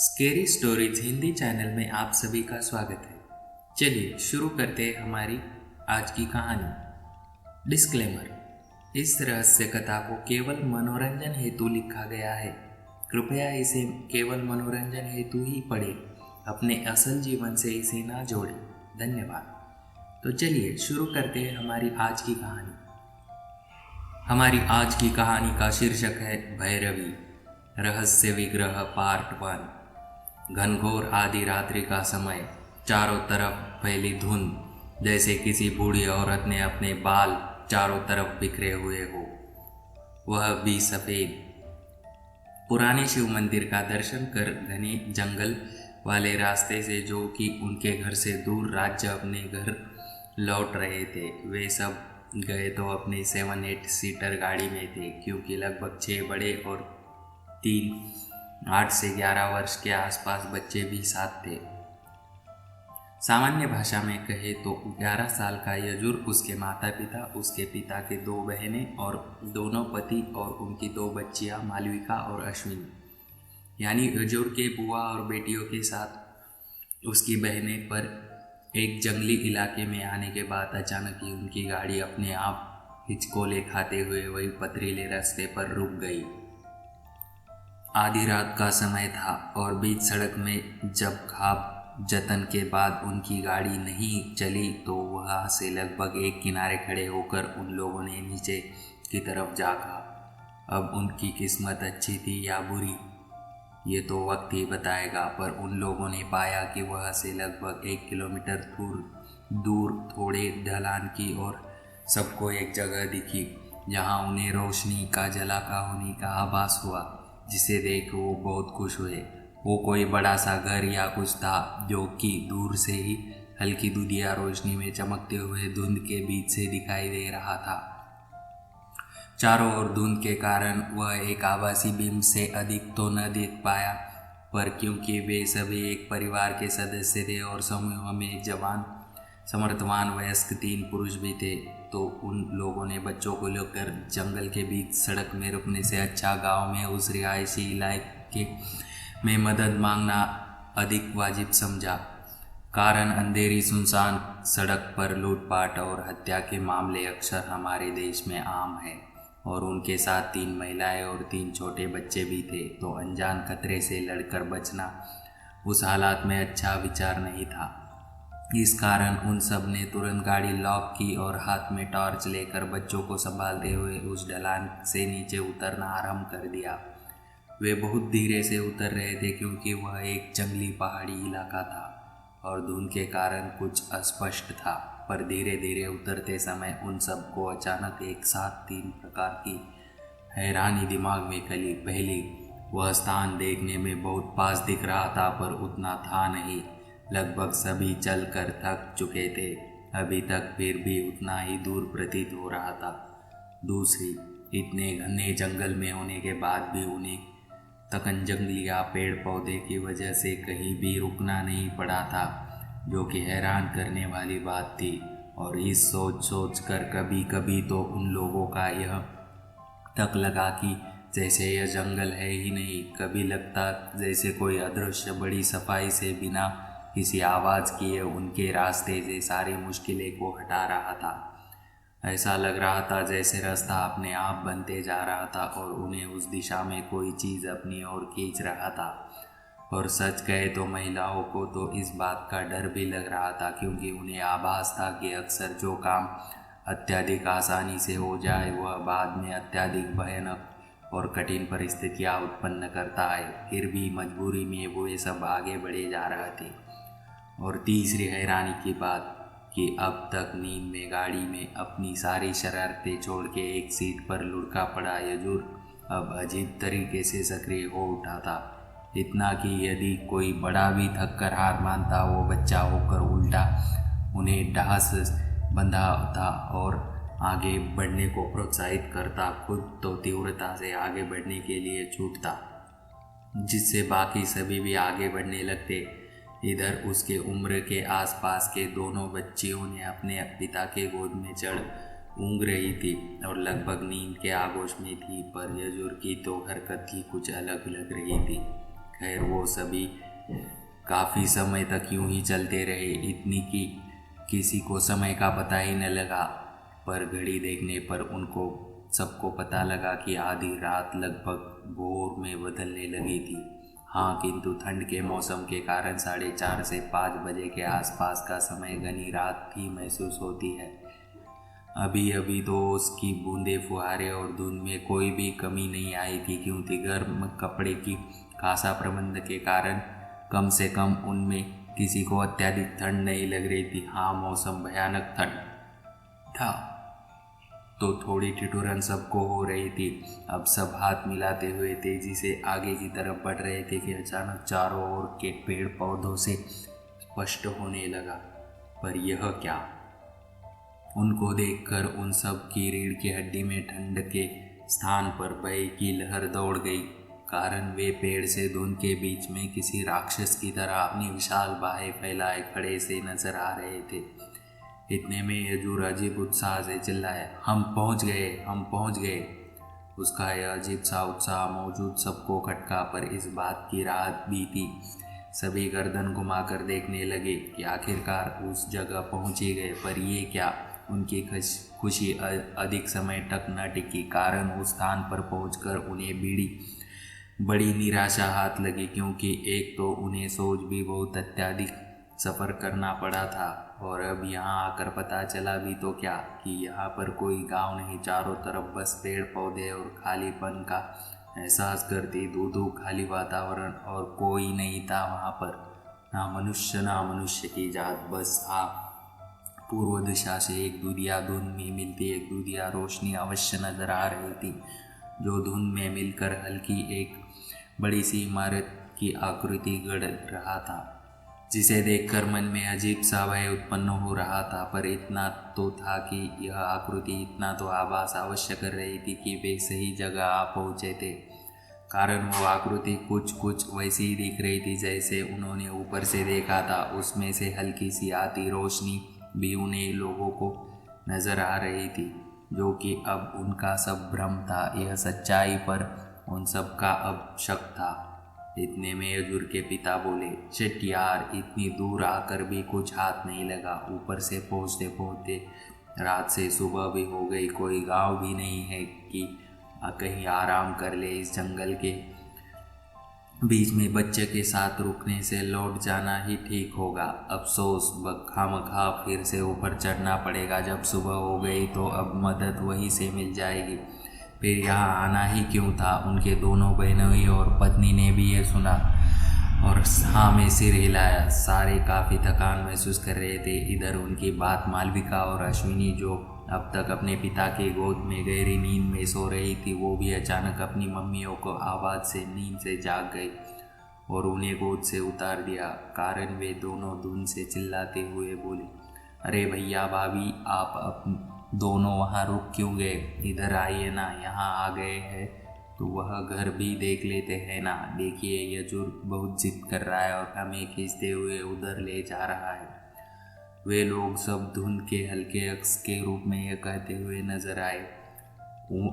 Scary stories Hindi channel में आप सभी का स्वागत है। चलिए शुरू करते हैं हमारी आज की कहानी। डिस्क्लेमर: इस रहस्य कथा को केवल मनोरंजन हेतु लिखा गया है। कृपया इसे केवल मनोरंजन हेतु ही पढ़ें, अपने असल जीवन से इसे ना जोड़ें। धन्यवाद। तो चलिए शुरू करते हैं हमारी आज की कहानी। हमारी आज की कहानी का शीर्षक है भैरवी रहस्य विग्रह पार्ट 1। घनघोर आधी रात्रि का समय, चारों तरफ फैली धुंध, जैसे किसी बूढ़ी औरत ने अपने बाल चारों तरफ बिखरे हुए हो, वह भी सफेद। पुराने शिव मंदिर का दर्शन कर घने जंगल वाले रास्ते से, जो कि उनके घर से दूर राज्य अपने घर लौट रहे थे, वे सब गए तो अपनी 7-8 सीटर गाड़ी में थे, क्योंकि लगभग 6 बड़े और 3 8 से 11 वर्ष के आसपास बच्चे भी साथ थे। सामान्य भाषा में कहे तो 11 साल का यजुर, उसके माता पिता, उसके पिता के 2 बहनें और दोनों पति और उनकी 2 बच्चियां मालविका और अश्विनी, यानी यजुर के बुआ और बेटियों के साथ उसकी बहनें। पर एक जंगली इलाके में आने के बाद अचानक ही उनकी गाड़ी अपने आप हिचकोले खाते हुए वही पथरीले रास्ते पर रुक गई। आधी रात का समय था और बीच सड़क में जब खाब जतन के बाद उनकी गाड़ी नहीं चली, तो वहाँ से लगभग एक किनारे खड़े होकर उन लोगों ने नीचे की तरफ झाँका। अब उनकी किस्मत अच्छी थी या बुरी, ये तो वक्त ही बताएगा, पर उन लोगों ने पाया कि वहाँ से लगभग 1 किलोमीटर दूर थोड़े ढलान की और सबको एक जगह दिखी, जहाँ उन्हें रोशनी का जलाका होने का आभास हुआ, जिसे देख वो बहुत खुश हुए। वो कोई बड़ा सा घर या कुछ था, जो कि दूर से ही हल्की दूधिया रोशनी में चमकते हुए धुंध के बीच से दिखाई दे रहा था। चारों ओर धुंध के कारण वह एक आभासी बिंब से अधिक तो न देख पाया, पर क्योंकि वे सभी एक परिवार के सदस्य थे और समूह में जवान समर्थवान वयस्क 3 पुरुष भी थे, तो उन लोगों ने बच्चों को लेकर जंगल के बीच सड़क में रुकने से अच्छा गांव में उस रिहायशी इलाके में मदद मांगना अधिक वाजिब समझा। कारण अंधेरी सुनसान सड़क पर लूटपाट और हत्या के मामले अक्सर हमारे देश में आम हैं, और उनके साथ 3 महिलाएं और 3 छोटे बच्चे भी थे, तो अनजान खतरे से लड़कर बचना उस हालात में अच्छा विचार नहीं था। इस कारण उन सब ने तुरंत गाड़ी लॉक की और हाथ में टॉर्च लेकर बच्चों को संभालते हुए उस ढलान से नीचे उतरना आरंभ कर दिया। वे बहुत धीरे से उतर रहे थे, क्योंकि वह एक जंगली पहाड़ी इलाका था और धुंध के कारण कुछ अस्पष्ट था, पर धीरे धीरे उतरते समय उन सबको अचानक एक साथ 3 प्रकार की हैरानी दिमाग में खली। पहली, वह स्थान देखने में बहुत पास दिख रहा था, पर उतना था नहीं। लगभग सभी चल कर थक चुके थे अभी तक, फिर भी उतना ही दूर प्रतीत हो रहा था। दूसरी, इतने घने जंगल में होने के बाद भी उन्हें तकंजंगली या पेड़ पौधे की वजह से कहीं भी रुकना नहीं पड़ा था, जो कि हैरान करने वाली बात थी। और इस सोच कर कभी कभी तो उन लोगों का यह तक लगा कि जैसे यह जंगल है ही नहीं, कभी लगता जैसे कोई अदृश्य बड़ी सफाई से बिना किसी आवाज़ किए उनके रास्ते से सारी मुश्किलें को हटा रहा था। ऐसा लग रहा था जैसे रास्ता अपने आप बनते जा रहा था और उन्हें उस दिशा में कोई चीज़ अपनी ओर खींच रहा था। और सच कहे तो महिलाओं को तो इस बात का डर भी लग रहा था, क्योंकि उन्हें आभास था कि अक्सर जो काम अत्यधिक आसानी से हो जाए, वह बाद में अत्यधिक भयानक और कठिन परिस्थितियाँ उत्पन्न करता है। फिर भी मजबूरी में वो ये सब आगे बढ़े जा रहे थे। और तीसरी हैरानी की बात कि अब तक नींद में गाड़ी में अपनी सारी शरारतें छोड़ के एक सीट पर लुढ़का पड़ा यजुर अब अजीब तरीके से सक्रिय हो उठा था। इतना कि यदि कोई बड़ा भी थक कर हार मानता, वो बच्चा होकर उल्टा उन्हें ढास बंधा था और आगे बढ़ने को प्रोत्साहित करता, खुद तो तीव्रता से आगे बढ़ने के लिए छूटता, जिससे बाकी सभी भी आगे बढ़ने लगते। इधर उसके उम्र के आसपास के दोनों बच्चियों ने अपने पिता के गोद में चढ़ ऊँग रही थी और लगभग नींद के आगोश में थी, पर यजुर की तो हरकत ही कुछ अलग लग रही थी। खैर वो सभी काफ़ी समय तक यूं ही चलते रहे, इतनी कि किसी को समय का पता ही न लगा। पर घड़ी देखने पर उनको सबको पता लगा कि आधी रात लगभग भोर में बदलने लगी थी। हाँ, किंतु ठंड के मौसम के कारण 4:30 से 5 बजे के आसपास का समय घनी रात ही महसूस होती है। अभी अभी तो उसकी बूंदे, फुहारे और धुंध में कोई भी कमी नहीं आई थी, क्योंकि गर्म कपड़े की खासा प्रबंध के कारण कम से कम उनमें किसी को अत्यधिक ठंड नहीं लग रही थी। हाँ, मौसम भयानक ठंड था तो थोड़ी ठिठुरन सबको हो रही थी। अब सब हाथ मिलाते हुए तेजी से आगे की तरफ बढ़ रहे थे कि अचानक चारों ओर के पेड़ पौधों से स्पष्ट होने लगा। पर यह क्या? उनको देखकर उन सब की रीढ़ की हड्डी में ठंड के स्थान पर भय की लहर दौड़ गई, कारण वे पेड़ से धुंध के बीच में किसी राक्षस की तरह अपनी विशाल बाहें फैलाए खड़े से नजर आ रहे थे। इतने में यजुर अजीब उत्साह से चिल्लाया, हम पहुंच गए, हम पहुंच गए। उसका यह अजीब सा उत्साह मौजूद सबको खटका, पर इस बात की राहत भी थी। सभी गर्दन घुमाकर देखने लगे कि आखिरकार उस जगह पहुंच ही गए। पर ये क्या? उनकी खुशी अधिक समय तक न टिकी, कारण उस स्थान पर पहुंचकर उन्हें बड़ी निराशा हाथ लगी, क्योंकि एक तो उन्हें सोच भी बहुत अत्यधिक सफ़र करना पड़ा था, और अब यहाँ आकर पता चला भी तो क्या कि यहाँ पर कोई गांव नहीं, चारों तरफ बस पेड़ पौधे और खालीपन का एहसास करती धू खाली वातावरण, और कोई नहीं था वहाँ पर, ना मनुष्य की जात। बस पूर्व दिशा से एक दुधिया धुंध में मिलती एक दुधिया रोशनी अवश्य नजर आ रही थी, जो धुंध में मिलकर हल्की एक बड़ी सी इमारत की आकृति गढ़ रहा था, जिसे देखकर मन में अजीब सा भय उत्पन्न हो रहा था। पर इतना तो था कि यह आकृति इतना तो आभास अवश्य कर रही थी कि वे सही जगह आ पहुँचे थे, कारण वो आकृति कुछ वैसी ही दिख रही थी जैसे उन्होंने ऊपर से देखा था। उसमें से हल्की सी आती रोशनी भी उन्हें लोगों को नजर आ रही थी, जो कि अब उनका सब भ्रम था, यह सच्चाई पर उन सब का अब शक था। इतने में यजुर के पिता बोले, शिट यार, इतनी दूर आकर भी कुछ हाथ नहीं लगा। ऊपर से पहुँचते पहुँचते रात से सुबह भी हो गई, कोई गांव भी नहीं है कि कहीं आराम कर ले। इस जंगल के बीच में बच्चे के साथ रुकने से लौट जाना ही ठीक होगा। अफसोस, खामखा फिर से ऊपर चढ़ना पड़ेगा। जब सुबह हो गई तो अब मदद वहीं से मिल जाएगी, फिर यहाँ आना ही क्यों था। उनके दोनों बहनोई और पत्नी ने भी ये सुना और हाँ में सिर हिलाया। सारे काफ़ी थकान महसूस कर रहे थे। इधर उनकी बात मालविका और अश्विनी, जो अब तक अपने पिता की गोद में गहरी नींद में सो रही थी, वो भी अचानक अपनी मम्मियों को आवाज़ से नींद से जाग गई और उन्हें गोद से उतार दिया, कारण वे दोनों धुन से चिल्लाते हुए बोले, अरे भैया भाभी, आप दोनों वहाँ रुक क्यों गए? इधर आइए ना, यहाँ आ गए हैं तो वह घर भी देख लेते हैं ना। देखिए, यजुर बहुत जिद कर रहा है और हमें खींचते हुए उधर ले जा रहा है। वे लोग सब धुंध के हल्के अक्स के रूप में यह कहते हुए नजर आए,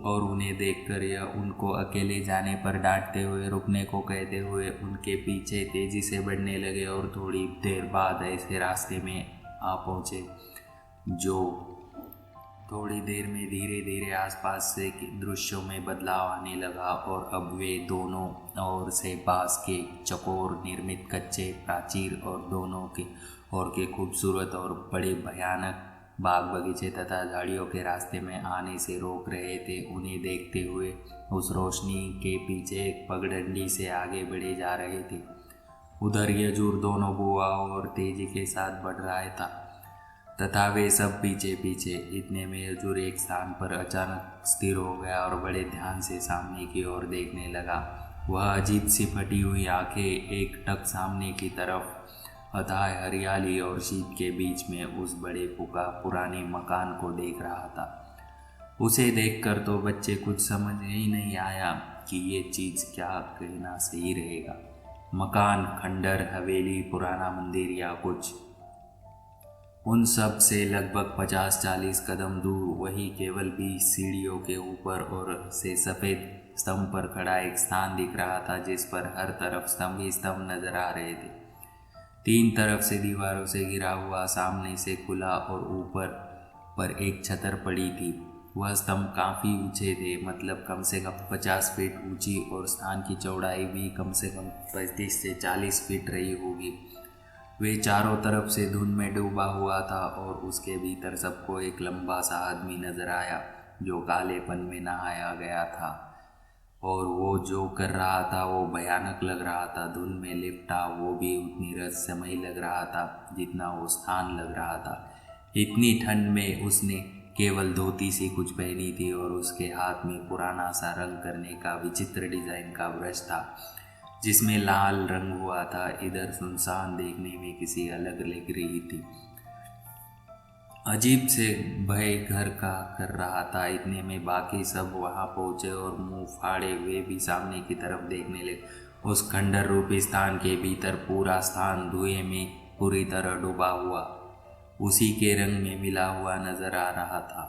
और उन्हें देखकर यह उनको अकेले जाने पर डांटते हुए रुकने को कहते हुए उनके पीछे तेजी से बढ़ने लगे, और थोड़ी देर बाद ऐसे रास्ते में आ पहुँचे जो थोड़ी देर में धीरे धीरे आसपास से दृश्यों में बदलाव आने लगा, और अब वे दोनों ओर से बांस के चकोर निर्मित कच्चे प्राचीर और दोनों के खूबसूरत और बड़े भयानक बाग बगीचे तथा झाड़ियों के रास्ते में आने से रोक रहे थे। उन्हें देखते हुए उस रोशनी के पीछे एक पगडंडी से आगे बढ़े जा रहे थे। उधर यजुर दोनों बुआओं और तेजी के साथ बढ़ रहा था तथा वे सब पीछे पीछे। इतने में यजुर एक स्थान पर अचानक स्थिर हो गया और बड़े ध्यान से सामने की ओर देखने लगा। वह अजीब सी फटी हुई आंखें एक टक सामने की तरफ अथाह हरियाली और शीत के बीच में उस बड़े पुराने मकान को देख रहा था। उसे देखकर तो बच्चे कुछ समझ ही नहीं आया कि ये चीज़ क्या कहना सही रहेगा, मकान, खंडर, हवेली, पुराना मंदिर या कुछ। उन सब से लगभग 50-40 कदम दूर वही केवल 20 सीढ़ियों के ऊपर और से सफ़ेद स्तंभ पर खड़ा एक स्थान दिख रहा था जिस पर हर तरफ स्तंभ ही स्तंभ नजर आ रहे थे। 3 तरफ से दीवारों से घिरा हुआ, सामने से खुला और ऊपर पर एक छतर पड़ी थी। वह स्तंभ काफ़ी ऊंचे थे, मतलब कम से कम 50 फीट ऊंची, और स्थान की चौड़ाई भी कम से कम 35 से 40 फीट रही होगी। वे चारों तरफ से धुंध में डूबा हुआ था और उसके भीतर सबको एक लंबा सा आदमी नजर आया जो कालेपन में नहाया गया था, और वो जो कर रहा था वो भयानक लग रहा था। धुंध में लिपटा वो भी उतनी रहस्यमयी लग रहा था जितना वो स्थान लग रहा था। इतनी ठंड में उसने केवल धोती सी कुछ पहनी थी और उसके हाथ में पुराना सा रंग करने का विचित्र डिजाइन का ब्रश था जिसमें लाल रंग हुआ था। इधर सुनसान देखने में किसी अलग लग रही थी। अजीब से भय घर का कर रहा था। इतने में बाकी सब वहां पहुंचे और मुंह फाड़े वे भी सामने की तरफ देखने लगे। उस खंडर रूपी स्थान के भीतर पूरा स्थान धुएं में पूरी तरह डूबा हुआ, उसी के रंग में मिला हुआ नजर आ रहा था।